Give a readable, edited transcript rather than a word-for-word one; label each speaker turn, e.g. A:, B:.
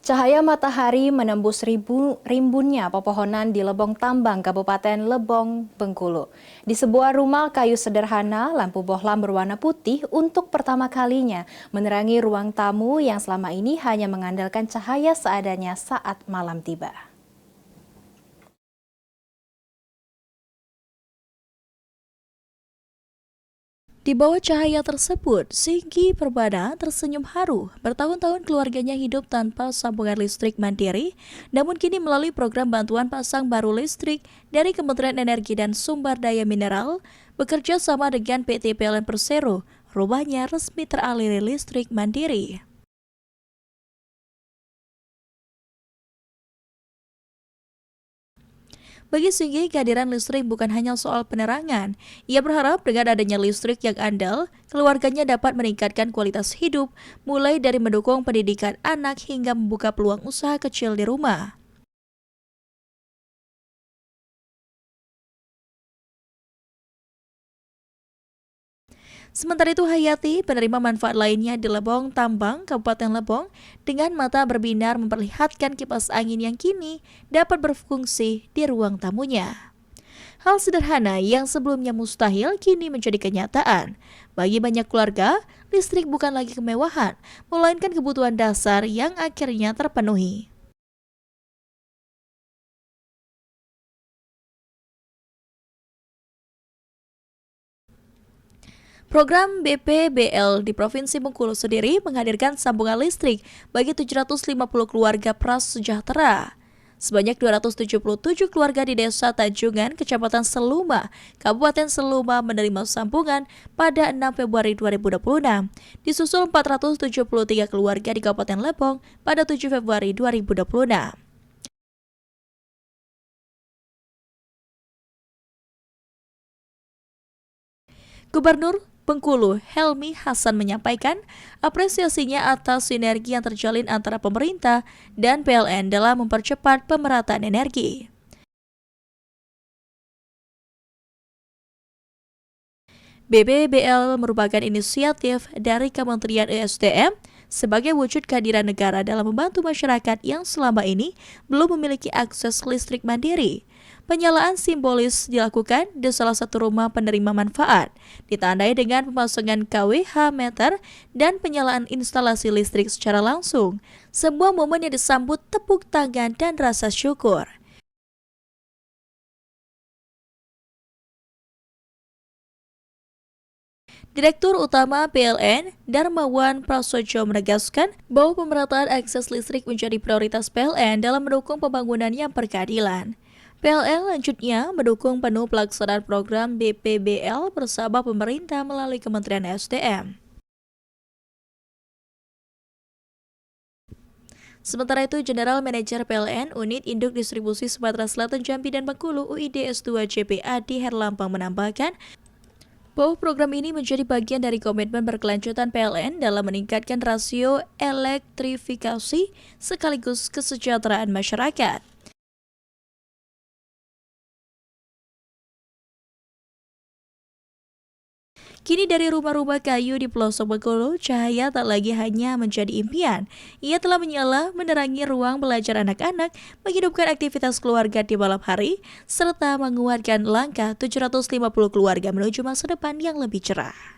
A: Cahaya matahari menembus rimbunnya pepohonan di Lebong Tambang, Kabupaten Lebong, Bengkulu. Di sebuah rumah kayu sederhana, lampu bohlam berwarna putih untuk pertama kalinya menerangi ruang tamu yang selama ini hanya mengandalkan cahaya seadanya saat malam tiba.
B: Di bawah cahaya tersebut, Singgi Perbana tersenyum haru. Bertahun-tahun keluarganya hidup tanpa sambungan listrik mandiri, namun kini melalui program bantuan pasang baru listrik dari Kementerian Energi dan Sumber Daya Mineral, bekerja sama dengan PT PLN Persero, rumahnya resmi teraliri listrik mandiri. Bagi Singgi, kehadiran listrik bukan hanya soal penerangan. Ia berharap dengan adanya listrik yang andal, keluarganya dapat meningkatkan kualitas hidup, mulai dari mendukung pendidikan anak hingga membuka peluang usaha kecil di rumah. Sementara itu Hayati, penerima manfaat lainnya di Lebong Tambang, Kabupaten Lebong, dengan mata berbinar memperlihatkan kipas angin yang kini dapat berfungsi di ruang tamunya. Hal sederhana yang sebelumnya mustahil kini menjadi kenyataan. Bagi banyak keluarga, listrik bukan lagi kemewahan, melainkan kebutuhan dasar yang akhirnya terpenuhi. Program BPBL di Provinsi Bengkulu sendiri menghadirkan sambungan listrik bagi 750 keluarga prasejahtera. Sebanyak 277 keluarga di Desa Tanjungan, Kecamatan Seluma, Kabupaten Seluma menerima sambungan pada 6 Februari 2026, disusul 473 keluarga di Kabupaten Lebong pada 7 Februari 2026. Gubernur Bengkulu Helmi Hasan menyampaikan apresiasinya atas sinergi yang terjalin antara pemerintah dan PLN dalam mempercepat pemerataan energi. BPBL merupakan inisiatif dari Kementerian ESDM sebagai wujud kehadiran negara dalam membantu masyarakat yang selama ini belum memiliki akses listrik mandiri. Penyalaan simbolis dilakukan di salah satu rumah penerima manfaat, ditandai dengan pemasangan KWH meter dan penyalaan instalasi listrik secara langsung. Sebuah momen yang disambut tepuk tangan dan rasa syukur. Direktur Utama PLN, Darmawan Prasojo menegaskan bahwa pemerataan akses listrik menjadi prioritas PLN dalam mendukung pembangunan yang berkeadilan. PLN lanjutnya mendukung penuh pelaksanaan program BPBL bersama pemerintah melalui Kementerian SDM. Sementara itu, General Manager PLN Unit Induk Distribusi Sumatera Selatan Jambi dan Bengkulu UID S2 JPA di Herlampang menambahkan bahwa program ini menjadi bagian dari komitmen berkelanjutan PLN dalam meningkatkan rasio elektrifikasi sekaligus kesejahteraan masyarakat. Kini dari rumah-rumah kayu di pelosok Bengkulu, cahaya tak lagi hanya menjadi impian. Ia telah menyala menerangi ruang belajar anak-anak, menghidupkan aktivitas keluarga di malam hari, serta menguatkan langkah 750 keluarga menuju masa depan yang lebih cerah.